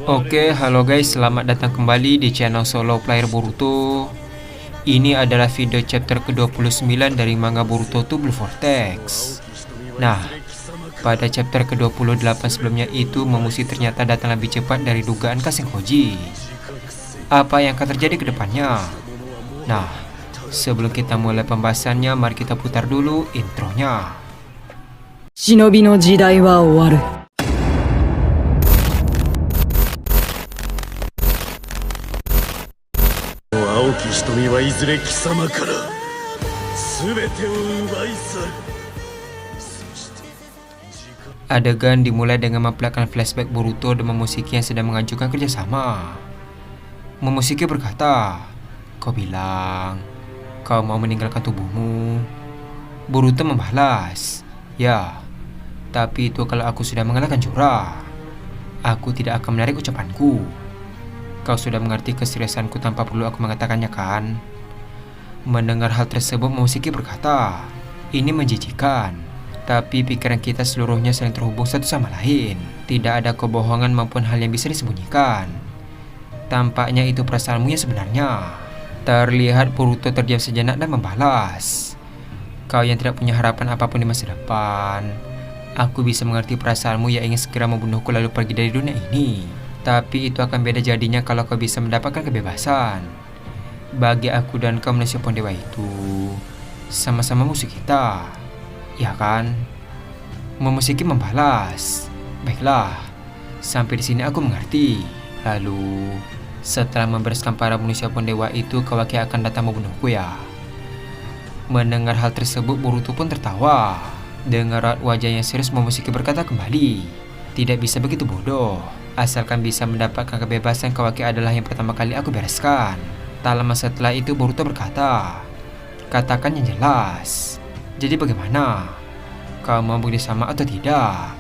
Oke, halo guys, selamat datang kembali di channel Solo Player Boruto. Ini adalah video chapter ke-29 dari manga Boruto to Blue Vortex. Nah, pada chapter ke-28 sebelumnya itu Momoshi ternyata datang lebih cepat dari dugaan Kaseng Koji. Apa yang akan terjadi ke depannya? Nah, sebelum kita mulai pembahasannya, mari kita putar dulu intronya. Shinobi no jidai wa owaru. Adegan dimulai dengan memperlihatkan flashback Boruto dan Momoshiki yang sedang mengajukan kerjasama. Momoshiki berkata, "Kau bilang kau mau meninggalkan tubuhmu." Boruto membalas, "Ya, tapi itu kalau aku sudah mengalahkan Jura. Aku tidak akan menarik ucapanku. Kau sudah mengerti keseriusanku tanpa perlu aku mengatakannya kan?" Mendengar hal tersebut, Momoshiki berkata, "Ini menjijikan, tapi pikiran kita seluruhnya saling terhubung satu sama lain. Tidak ada kebohongan maupun hal yang bisa disembunyikan. Tampaknya itu perasaanmu yang sebenarnya." Terlihat Boruto terdiam sejenak dan membalas, "Kau yang tidak punya harapan apapun di masa depan. Aku bisa mengerti perasaanmu yang ingin segera membunuhku lalu pergi dari dunia ini. Tapi itu akan beda jadinya kalau kau bisa mendapatkan kebebasan. Bagi aku dan kau manusia Pondewa itu sama-sama musuh kita, ya kan?" Momoshiki membalas, "Baiklah, sampai di sini aku mengerti. Lalu, setelah membereskan para manusia Pondewa itu, kau akan datang membunuhku ya?" Mendengar hal tersebut, Boruto pun tertawa. Dengan raut wajah yang serius, Momoshiki berkata kembali, "Tidak bisa begitu bodoh. Asalkan bisa mendapatkan kebebasan, Kawaki adalah yang pertama kali aku bereskan." Tak lama setelah itu, Boruto berkata, "Katakan yang jelas. Jadi bagaimana? Kau mau bekerjasama atau tidak?"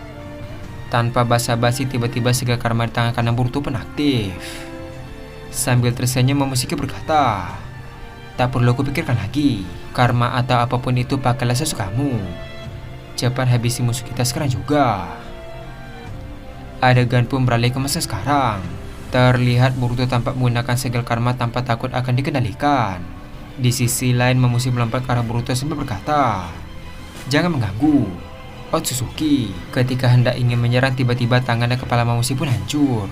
Tanpa basa-basi, tiba-tiba segala karma di tangan kanan Boruto pun aktif. Sambil tersenyum, Momoshiki berkata, "Tak perlu kupikirkan lagi. Karma atau apapun itu, pakailah sesukamu. Cepat habisi musuh kita sekarang juga." Adegan pun beralih ke masa sekarang. Terlihat Boruto tampak menggunakan segel karma tanpa takut akan dikendalikan. Di sisi lain, Momoshiki melompat ke arah Boruto sambil berkata, "Jangan mengganggu, Otsutsuki." Ketika hendak ingin menyerang, tiba-tiba tangan dan kepala Momoshiki pun hancur.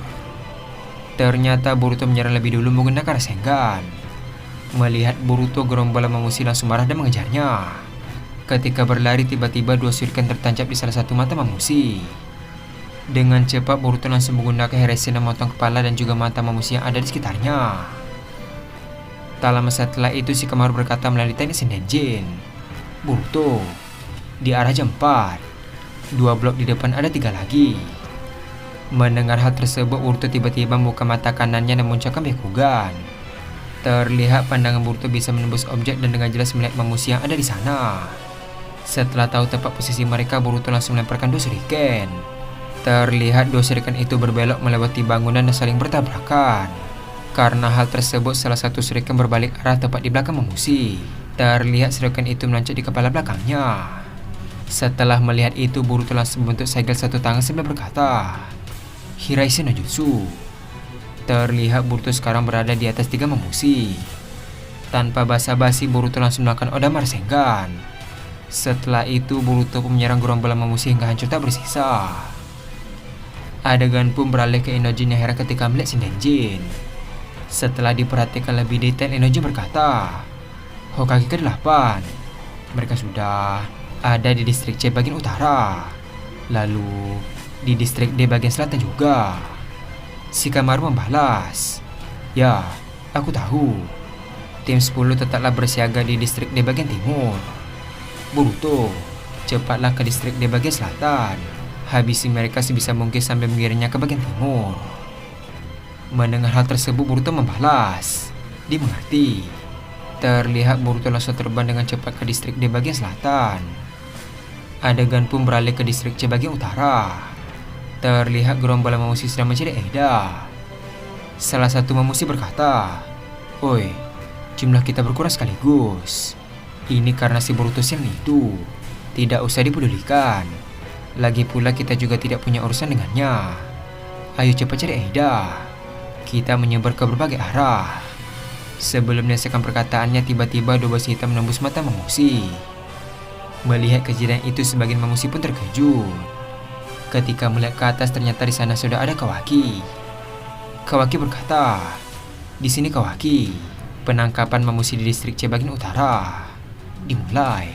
Ternyata Boruto menyerang lebih dulu menggunakan Rasengan. Melihat Boruto, gerombolan Momoshiki langsung marah dan mengejarnya. Ketika berlari, tiba-tiba dua shuriken tertancap di salah satu mata Momoshiki. Dengan cepat, Boruto langsung menggunakan Hiraisen dan memotong kepala dan juga mata Momoshiki yang ada di sekitarnya. Tak lama setelah itu, Shikamaru berkata melalui teknik Sendenjin, "Boruto, di arah jam 4. 2 blok di depan ada 3 lagi." Mendengar hal tersebut, Boruto tiba-tiba membuka mata kanannya dan memuncakkan Byakugan. Terlihat pandangan Boruto bisa menembus objek dan dengan jelas melihat Momoshiki yang ada di sana. Setelah tahu tempat posisi mereka, Boruto langsung melemparkan dua shuriken. Terlihat dua shuriken itu berbelok melewati bangunan dan saling bertabrakan. Karena hal tersebut, salah satu shuriken berbalik arah tepat di belakang Momoshiki. Terlihat shuriken itu menancap di kepala belakangnya. Setelah melihat itu, Boruto langsung membentuk segel satu tangan sambil berkata, "Hiraisen no Jutsu." Terlihat Boruto sekarang berada di atas 3 Momoshiki. Tanpa basa-basi, Boruto langsung melakukan Odama Rasengan. Setelah itu, Boruto pun menyerang gerombolan Momoshiki hingga hancur tak bersisa. Adegan pun beralih ke Inojin yang heran ketika melihat Sendenjin. Setelah diperhatikan lebih detail, Inojin berkata, "Hokage ke-8. Mereka sudah ada di distrik C bagian utara. Lalu di distrik D bagian selatan juga." Shikamaru membalas, "Ya, aku tahu. Tim 10 tetaplah bersiaga di distrik D bagian timur. Boruto, cepatlah ke distrik D bagian selatan. Habisi mereka sebisa mungkin sambil mengirimnya ke bagian timur." Mendengar hal tersebut, Boruto membalas, "Dimengerti." Terlihat Boruto langsung terbang dengan cepat ke distrik D bagian selatan. Adegan pun beralih ke distrik C bagian utara. Terlihat gerombolan Momoshiki sedang mencari Eida. Salah satu Momoshiki berkata, "Oi, jumlah kita berkurang sekaligus. Ini karena si Boruto siang itu. Tidak usah dipedulikan. Lagi pula kita juga tidak punya urusan dengannya. Ayo cepat cari Aida. Kita menyebar ke berbagai arah. Sebelum menyelesaikan perkataannya, tiba-tiba dua besi hitam menembus mata Mamushi. Melihat kejadian itu, sebagian Mamushi pun terkejut. Ketika melihat ke atas, ternyata di sana sudah ada Kawaki. Kawaki berkata, "Di sini Kawaki." Penangkapan Mamushi di distrik C bagian utara dimulai.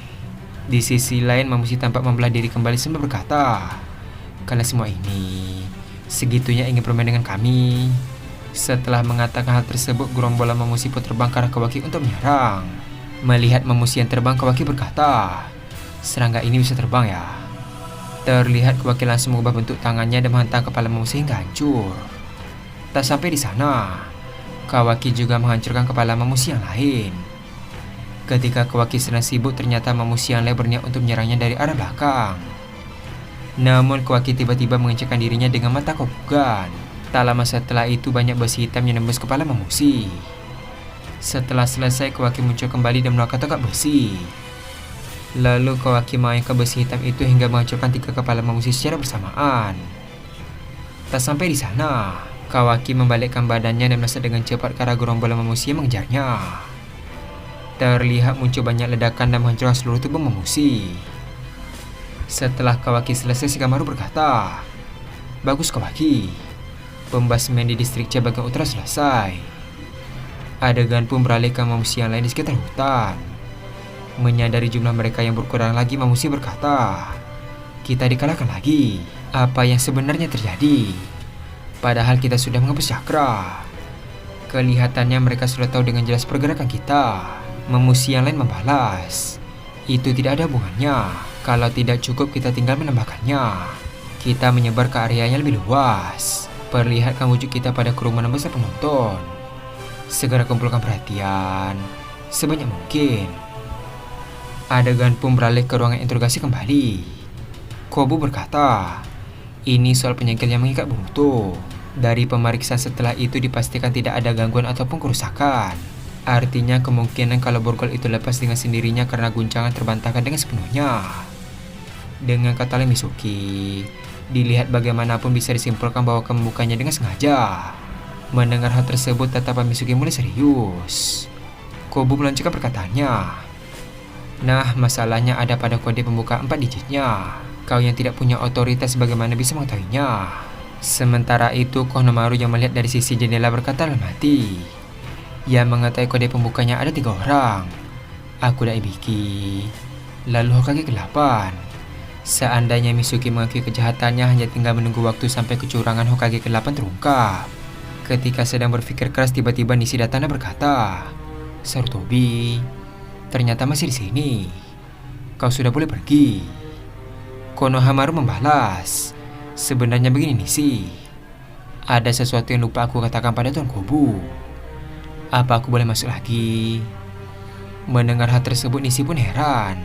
Di sisi lain, Mamushi tampak membelah diri kembali sambil berkata, "Kalian semua ini segitunya ingin bermain dengan kami." Setelah mengatakan hal tersebut, gerombolan Mamushi pun terbang ke arah Kawaki untuk menyerang. Melihat Mamushi yang terbang, Kawaki berkata, "Serangga ini bisa terbang ya?" Terlihat Kawaki langsung mengubah bentuk tangannya dan menghantam kepala Mamushi hingga hancur. Tak sampai di sana, Kawaki juga menghancurkan kepala Mamushi yang lain. Ketika Kawaki sedang sibuk, ternyata Mamushi yang lain berniat untuk menyerangnya dari arah belakang. Namun Kawaki tiba-tiba mengencangkan dirinya dengan mata kobugan. Tak lama setelah itu, banyak besi hitam yang menembus kepala Mamushi. Setelah selesai, Kawaki muncul kembali dan melakukan tongkat besi. Lalu Kawaki mengayunkan besi hitam itu hingga menghancurkan 3 kepala Mamushi secara bersamaan. Tak sampai di sana, Kawaki membalikkan badannya dan melesat dengan cepat ke arah gerombolan Mamushi yang mengejarnya. Terlihat muncul banyak ledakan dan menghancurkan seluruh tubuh Mamushi. Setelah Kawaki selesai, Shikamaru berkata, "Bagus Kawaki, pembasmian di distrik C bagian utara selesai." Adegan pun beralih ke Mamushi yang lain di sekitar hutan. Menyadari jumlah mereka yang berkurang lagi, Mamushi berkata, "Kita dikalahkan lagi. Apa yang sebenarnya terjadi? Padahal kita sudah menghapus cakra." Kelihatannya mereka sudah tahu dengan jelas pergerakan kita. Mamushi yang lain membalas, "Itu tidak ada hubungannya. Kalau tidak cukup, kita tinggal menambahkannya. Kita menyebar ke area yang lebih luas. Perlihatkan wujud kita pada kerumunan besar penonton. Segera kumpulkan perhatian sebanyak mungkin." Adegan pun beralih ke ruangan interogasi kembali. Kobu berkata, "Ini soal penyegel yang mengikat Boruto. Dari pemeriksaan setelah itu dipastikan tidak ada gangguan ataupun kerusakan. Artinya kemungkinan kalau borgol itu lepas dengan sendirinya karena guncangan terbantahkan dengan sepenuhnya." Dengan kata lain Mizuki, dilihat bagaimanapun bisa disimpulkan bahwa membukanya dengan sengaja. Mendengar hal tersebut, tatapan Mizuki mulai serius. Kobu melanjutkan perkataannya, "Nah, masalahnya ada pada kode pembuka 4 digitnya. Kau yang tidak punya otoritas bagaimana bisa mengetahuinya?" Sementara itu, Konohamaru yang melihat dari sisi jendela berkata dalam hati, "Yang mengetahui kode pembukanya ada 3 orang. Aku dan Ibiki, lalu Hokage ke-8. Seandainya Mizuki mengakui kejahatannya, hanya tinggal menunggu waktu sampai kecurangan Hokage ke-8 terungkap." Ketika sedang berpikir keras, tiba-tiba Nishi datang dan berkata, "Sarutobi, ternyata masih di sini. Kau sudah boleh pergi." Konohamaru membalas, "Sebenarnya begini Nishi, ada sesuatu yang lupa aku katakan pada Tuan Kobu. Apa aku boleh masuk lagi?" Mendengar hal tersebut, Nishi pun heran.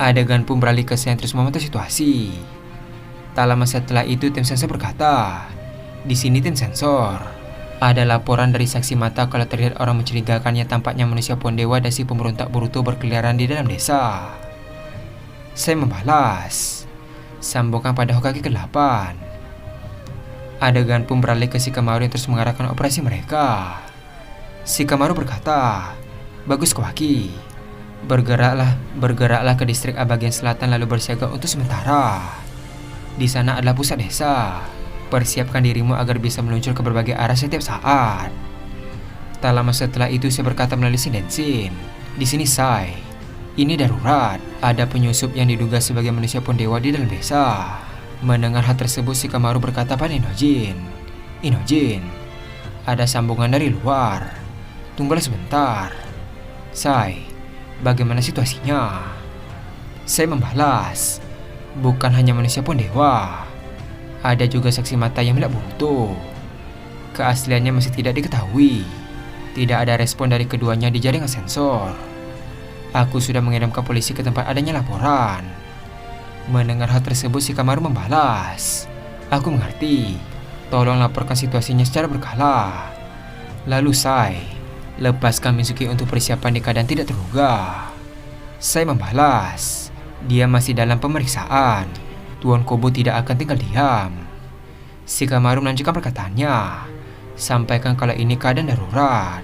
Adegan pun beralih ke Sen terus memantau situasi. Tak lama setelah itu, tim sensor berkata, "Di sini tim sensor. Ada laporan dari saksi mata kalau terlihat orang mencurigakan yang tampaknya manusia Pondewa dan si pemberontak Boruto berkeliaran di dalam desa." Saya membalas, "Sambungkan pada Hokage ke-8. Adegan pun beralih ke Shikamaru yang terus mengarahkan operasi mereka. Shikamaru berkata, "Bagus Kawaki. Bergeraklah ke distrik A bagian selatan lalu bersiaga untuk sementara. Di sana adalah pusat desa. Persiapkan dirimu agar bisa meluncur ke berbagai arah setiap saat." Tak lama setelah itu, saya berkata melalui Shindensin, "Di sini Sai. Ini darurat. Ada penyusup yang diduga sebagai manusia Pondewa di dalam desa." Mendengar hal tersebut, Shikamaru berkata pada Inojin, "Inojin, ada sambungan dari luar. Tunggulah sebentar. Sai, bagaimana situasinya?" Saya membalas, "Bukan hanya manusia Pondewa. Ada juga saksi mata yang melihat Boruto. Keasliannya masih tidak diketahui. Tidak ada respon dari keduanya di jaringan sensor. Aku sudah mengirim ke polisi ke tempat adanya laporan." Mendengar hal tersebut, Shikamaru membalas, "Aku mengerti. Tolong laporkan situasinya secara berkala. Lalu Sai, lepaskan Mizuki untuk persiapan di keadaan tidak terduga." Saya membalas, "Dia masih dalam pemeriksaan. Tuan Kobo tidak akan tinggal diam." Shikamaru melanjutkan perkataannya. Sampaikan kalau ini keadaan darurat.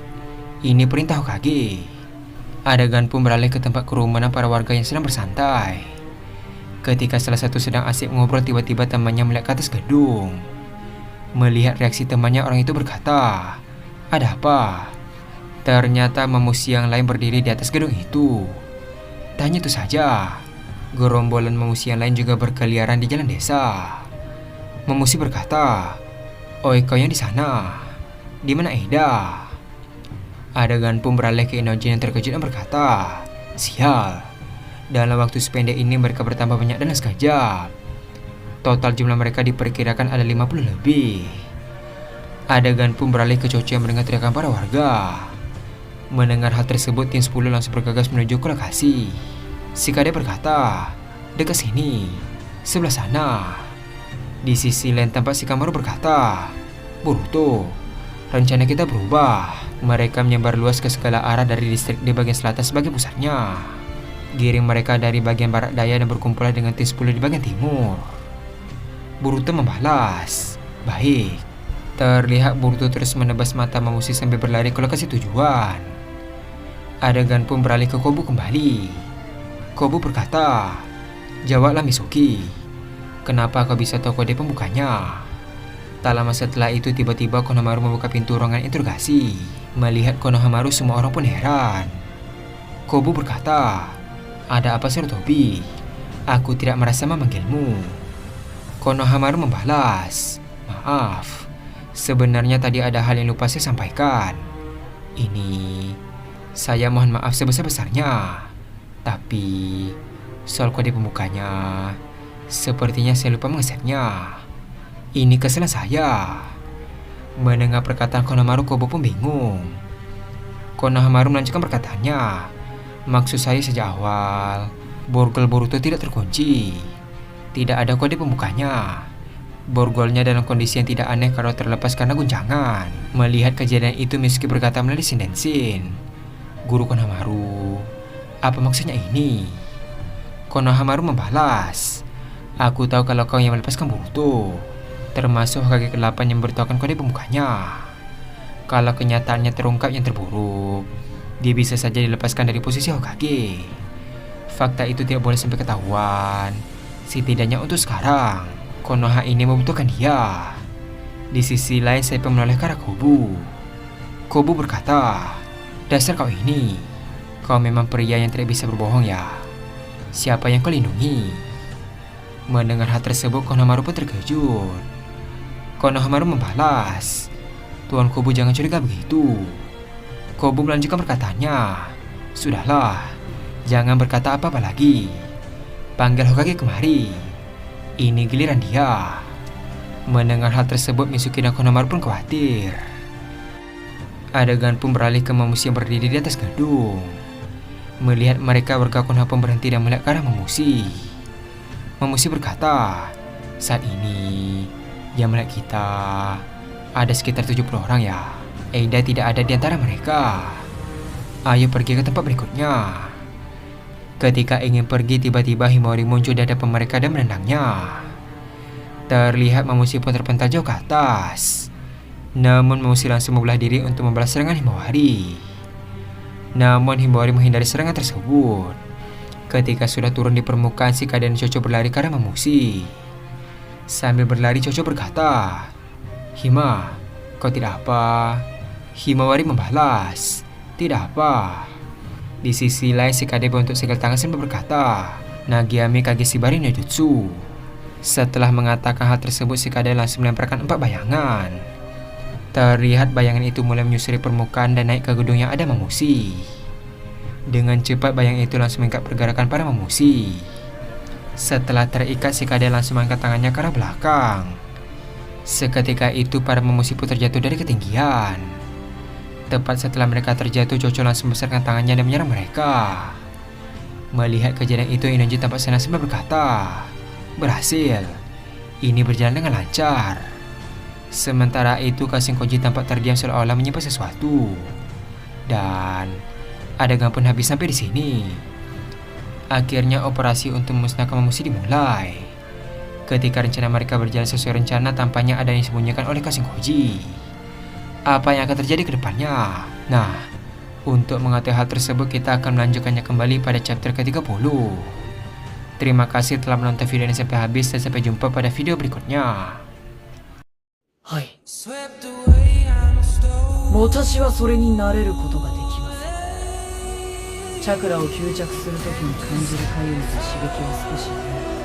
Ini perintah Hokage. Adegan pun beralih ke tempat kerumunan para warga yang sedang bersantai. Ketika salah satu sedang asik ngobrol, tiba-tiba temannya melihat ke atas gedung. Melihat reaksi temannya, orang itu berkata, "Ada apa?" Ternyata Memusi yang lain berdiri di atas gedung itu. Tak hanya itu saja, gerombolan Memusi yang lain juga berkeliaran di jalan desa. Memusi berkata, "Oi, kau yang di sana, di mana Eda?" Adegan pun beralih ke Inojin yang terkejut dan berkata, "Sial, dalam waktu sependek ini mereka bertambah banyak dan sekejap. Total jumlah mereka diperkirakan ada 50 lebih." Adegan pun beralih ke Chocho yang mendengar teriakan para warga. Mendengar hal tersebut, tim 10 langsung bergegas menuju ke lokasi. Shikade berkata, "Dekat sini, sebelah sana." Di sisi lain tampak Shikamaru berkata, "Boruto, rencana kita berubah." Mereka menyebar luas ke segala arah dari distrik di bagian selatan sebagai pusatnya. Giring mereka dari bagian barat daya dan berkumpullah dengan tim 10 di bagian timur. Boruto membalas, "Baik." Terlihat Boruto terus menebas mata Memusi sambil berlari ke lokasi tujuan. Adegan pun beralih ke Kobu kembali. Kobu berkata, "Jawablah Mizuki, kenapa kau bisa tahu kode pembukanya?" Tak lama setelah itu tiba-tiba Konohamaru membuka pintu ruangan interogasi. Melihat Konohamaru, semua orang pun heran. Kobu berkata, "Ada apa Sarutobi? Aku tidak merasa memanggilmu." Konohamaru membalas, "Maaf, sebenarnya tadi ada hal yang lupa saya sampaikan. Saya mohon maaf sebesar-besarnya. Tapi soal kode pembukanya, sepertinya saya lupa mengesetnya. Ini kesalahan saya." Mendengar perkataan Konohamaru, Kobo pun bingung. Konohamaru melanjutkan perkataannya, "Maksud saya sejak awal, borgol Boruto tidak terkunci. Tidak ada kode pembukanya. Borgolnya dalam kondisi yang tidak aneh kalau terlepas karena guncangan." Melihat kejadian itu, Mizuki berkata melalui Shindensin, "Guru Konohamaru, apa maksudnya ini?" Konohamaru membalas, "Aku tahu kalau kau yang melepaskan Boruto, termasuk Hokage ke-8 yang beritahukan kode pembukanya. Kalau kenyataannya terungkap yang terburuk, dia bisa saja dilepaskan dari posisi Hokage. Fakta itu tidak boleh sampai ketahuan. Setidaknya untuk sekarang, Konoha ini membutuhkan dia." Di sisi lain, Seipe menoleh ke arah Kobu. Kobu berkata, "Dasar kau ini, kau memang pria yang tidak bisa berbohong ya. Siapa yang kau lindungi?" Mendengar hal tersebut, Konohamaru pun terkejut. Konohamaru membalas, "Tuan Kobu, jangan curiga begitu." Kobu melanjutkan perkataannya, "Sudahlah, jangan berkata apa-apa lagi. Panggil Hokage kemari. Ini giliran dia." Mendengar hal tersebut, Mizuki dan Konohamaru pun khawatir. Adegan pun beralih ke Memusi yang berdiri di atas gedung. Melihat mereka, warga Konoha pun berhenti dan melihat ke arah Memusi. Memusi berkata, "Saat ini, yang melihat kita ada sekitar 70 orang ya. Eida tidak ada di antara mereka. Ayo pergi ke tempat berikutnya." Ketika ingin pergi, tiba-tiba Himawari muncul di hadapan mereka dan menendangnya. Terlihat Memusi pun terpental jauh ke atas. Namun Memusi langsung membelah diri untuk membalas serangan Himawari. Namun Himawari menghindari serangan tersebut. Ketika sudah turun di permukaan, Shikade dan Chocho berlari ke arah Memusi. Sambil berlari, Chocho berkata, "Hima, kau tidak apa?" Himawari membalas, "Tidak apa." Di sisi lain, Shikade bentuk segel tangan sambil berkata, "Nagiami Kageshibari no Jutsu." Setelah mengatakan hal tersebut, Shikade langsung melemparkan 4 bayangan. Terlihat bayangan itu mulai menyusuri permukaan dan naik ke gedung yang ada Memusi. Dengan cepat bayangan itu langsung mengikat pergerakan para Memusi. Setelah terikat, Shikade langsung mengangkat tangannya ke arah belakang. Seketika itu para Memusi pun terjatuh dari ketinggian. Tepat setelah mereka terjatuh, Chocho langsung membesarkan tangannya dan menyerang mereka. Melihat kejadian itu, Inonji tampak senang sambil berkata, "Berhasil. Ini berjalan dengan lancar." Sementara itu, Kashin Koji tampak terdiam seolah-olah menyimpan sesuatu. Dan adegan pun habis sampai di sini. Akhirnya operasi untuk memusnahkan Memusi dimulai. Ketika rencana mereka berjalan sesuai rencana, tampaknya ada yang disembunyikan oleh Kashin Koji. Apa yang akan terjadi ke depannya? Nah, untuk mengetahui hal tersebut kita akan melanjutkannya kembali pada chapter ke-30. Terima kasih telah menonton video ini sampai habis dan sampai jumpa pada video berikutnya. はい。私はそれになれることができません。チャクラを吸着するときに感じるかゆみと刺激は少し